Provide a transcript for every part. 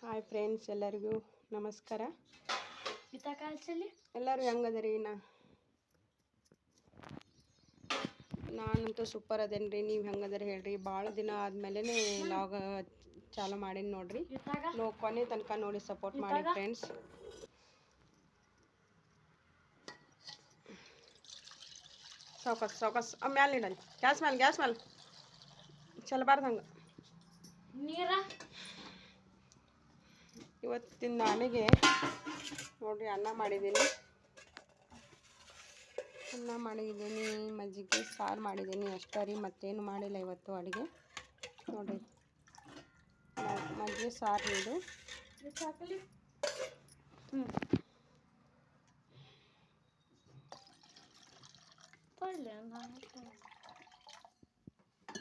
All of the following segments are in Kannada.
ಹಾಯ್ ಫ್ರೆಂಡ್ಸ್, ಎಲ್ಲರಿಗೂ ನಮಸ್ಕಾರ. ಎಲ್ಲರೂ ಹೆಂಗದರಿ? ನಾನಂತೂ ಸೂಪರ್ ಅದೇನ್ರಿ. ನೀವು ಹೆಂಗದರಿ ಹೇಳ್ರಿ. ಭಾಳ ದಿನ ಆದಮೇಲೆ ಲಾಗ್ ಚಾಲು ಮಾಡೀನಿ ನೋಡ್ರಿ. ಕೊನೆ ತನಕ ನೋಡಿ ಸಪೋರ್ಟ್ ಮಾಡಿ ಫ್ರೆಂಡ್ಸ್. ಸಾವಕಾಶ ಮ್ಯಾಲೆ ಇಡಲಿ. ಗ್ಯಾಸ್ ಮೇಲೆ ಚಲಬಾರ್ದು ಹಂಗೆ. ಇವತ್ತಿನ ನಾಳೆಗೆ ನೋಡ್ರಿ ಅನ್ನ ಮಾಡಿದ್ದೀನಿ, ಮಜ್ಜಿಗೆ ಸಾರು ಮಾಡಿದ್ದೀನಿ ಅಷ್ಟೇ ರೀ. ಮತ್ತೇನು ಮಾಡಿಲ್ಲ ಇವತ್ತು ಅಡುಗೆ. ನೋಡಿರಿ ಮಜ್ಜಿಗೆ ಸಾರು ಇದು.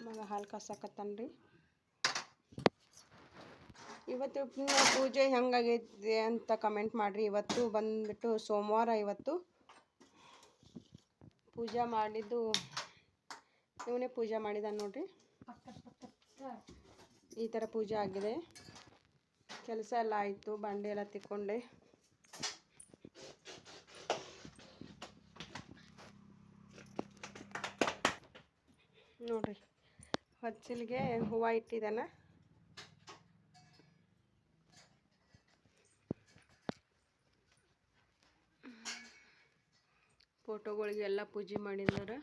ಮಗ ಹಾಲು ಕಾಸಕತ್ತಾನ್ರಿ. ಇವತ್ತು ಪೂಜೆ ಹೆಂಗಾಗೈತೆ ಅಂತ ಕಮೆಂಟ್ ಮಾಡಿರಿ. ಇವತ್ತು ಬಂದುಬಿಟ್ಟು ಸೋಮವಾರ. ಇವತ್ತು ಪೂಜೆ ಮಾಡಿದ್ದು ಇವನೇ ಪೂಜೆ ಮಾಡಿದ ನೋಡ್ರಿ. ಈ ಥರ ಪೂಜೆ ಆಗಿದೆ. ಕೆಲಸ ಎಲ್ಲ ಆಯಿತು, ಬಂಡೆ ಎಲ್ಲ ತಿಕ್ಕೊಂಡೆ. ನೋಡ್ರಿ ಹೊಚ್ಚಲಿಗೆ ಹೂವು ಇಟ್ಟಿದ್ದಾನ. ಫೋಟೋಗಳಿಗೆಲ್ಲ ಪೂಜೆ ಮಾಡಿದಾರೆ.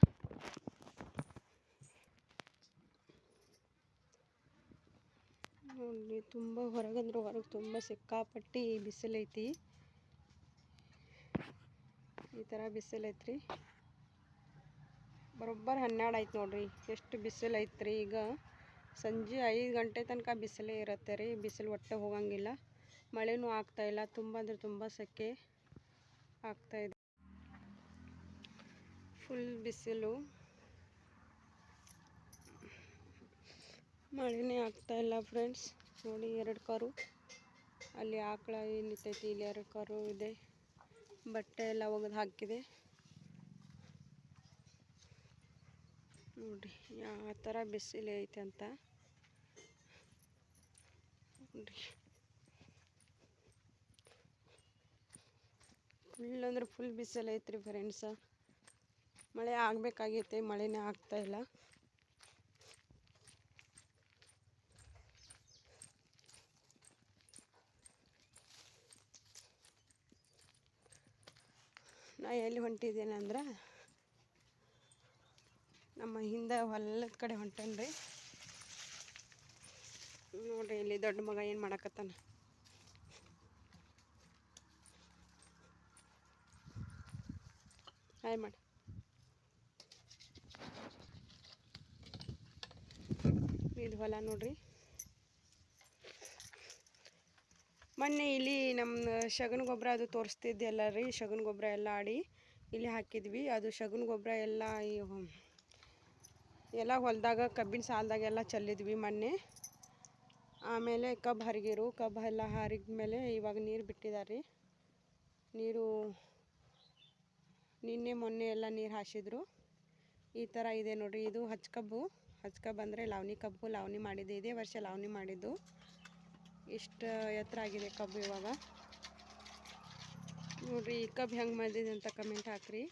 ನೋಡಿ ತುಂಬ ಹೊರಗೆ ತುಂಬ ಸಿಕ್ಕಾಪಟ್ಟಿ ಬಿಸಿಲೈತಿ. ಈ ಥರ ಬಿಸಿಲೈತ್ರಿ. ಬರೋಬ್ಬರ 12 ಆಯ್ತು ನೋಡ್ರಿ. ಎಷ್ಟು ಬಿಸಿಲು ಐತ್ರಿ. ಈಗ ಸಂಜೆ 5 ಗಂಟೆ ತನಕ ಬಿಸಿಲೇ ಇರುತ್ತೆ ರೀ. ಬಿಸಿಲು ಒಟ್ಟೆ ಹೋಗಂಗಿಲ್ಲ. ಮಳೆನೂ ಆಗ್ತಾಯಿಲ್ಲ. ತುಂಬ ಅಂದರೆ ತುಂಬ ಸೆಕೆ ಆಗ್ತಾಯಿದೆ. ಫುಲ್ ಬಿಸಿಲು, ಮಳೆನೇ ಆಗ್ತಾಯಿಲ್ಲ ಫ್ರೆಂಡ್ಸ್. ನೋಡಿ 2 ಕಾರು, ಅಲ್ಲಿ ಆಕಳ ನಿಂತೈತಿ, ಇಲ್ಲಿ 2 ಕಾರು ಇದೆ. ಬಟ್ಟೆ ಎಲ್ಲ ಒಗೆದು ಹಾಕಿದೆ. ನೋಡಿರಿ ಯಾವ ಥರ ಬಿಸಿಲು ಐತೆ ಅಂತ. ನೋಡಿರಿ ಫುಲ್ ಅಂದ್ರೆ ಫುಲ್ ಬಿಸಿಲು ಐತ್ರಿ ಫ್ರೆಂಡ್ಸ. ಮಳೆ ಆಗಬೇಕಾಗೈತೆ, ಮಳೆನೇ ಆಗ್ತಾಯಿಲ್ಲ. ನಾ ಎಲ್ಲಿ ಹೊಂಟಿದ್ದೇನೆ ಅಂದ್ರೆ ನಮ್ಮ ಹಿಂದೆ ಹೊಲದ ಕಡೆ ಹೊಂಟೇನ್ರಿ. ನೋಡ್ರಿ ಇಲ್ಲಿ ದೊಡ್ಡ ಮಗ ಏನು ಮಾಡಕತ್ತಾನ. ಹಾಯ್ ಮಾಡಿ. ಇದು ಹೊಲ ನೋಡ್ರಿ. ಮೊನ್ನೆ ಇಲ್ಲಿ ನಮ್ಮ ಶಗನ ಗೊಬ್ಬರ ಅದು ತೋರಿಸ್ತಿದ್ದೆಲ್ಲ ರೀ. ಶಗನ ಗೊಬ್ಬರ ಎಲ್ಲ ಆಡಿ ಇಲ್ಲಿ ಹಾಕಿದ್ವಿ. ಅದು ಶಗನ ಗೊಬ್ಬರ ಎಲ್ಲ ಹೊಲದಾಗ ಕಬ್ಬಿನ ಸಾಲದಾಗೆಲ್ಲ ಚೆಲ್ಲಿದ್ವಿ ಮೊನ್ನೆ. ಆಮೇಲೆ ಕಬ್ಬು ಎಲ್ಲ ಹರಿದ ಮೇಲೆ ಇವಾಗ ನೀರು ಬಿಟ್ಟಿದ್ದಾರೆ. ನೀರು ನಿನ್ನೆ ಮೊನ್ನೆ ಎಲ್ಲ ನೀರು ಹಾಸಿದ್ರು. ಈ ಥರ ಇದೆ ನೋಡ್ರಿ. ಇದು ಹಚ್ಕಬ್ಬು ಅಂದರೆ ಲಾವಣಿ ಕಬ್ಬು. ಲಾವಣಿ ಮಾಡಿದ್ದೆ, ಇದೇ ವರ್ಷ ಲಾವಣಿ ಮಾಡಿದ್ದು. ಇಷ್ಟು ಎತ್ತರ ಆಗಿದೆ ಕಬ್ಬು ಇವಾಗ. ನೋಡ್ರಿ ಈ ಕಬ್ಬು ಹೆಂಗೆ ಮಾಡಿದೆ ಅಂತ ಕಮೆಂಟ್ ಹಾಕ್ರಿ.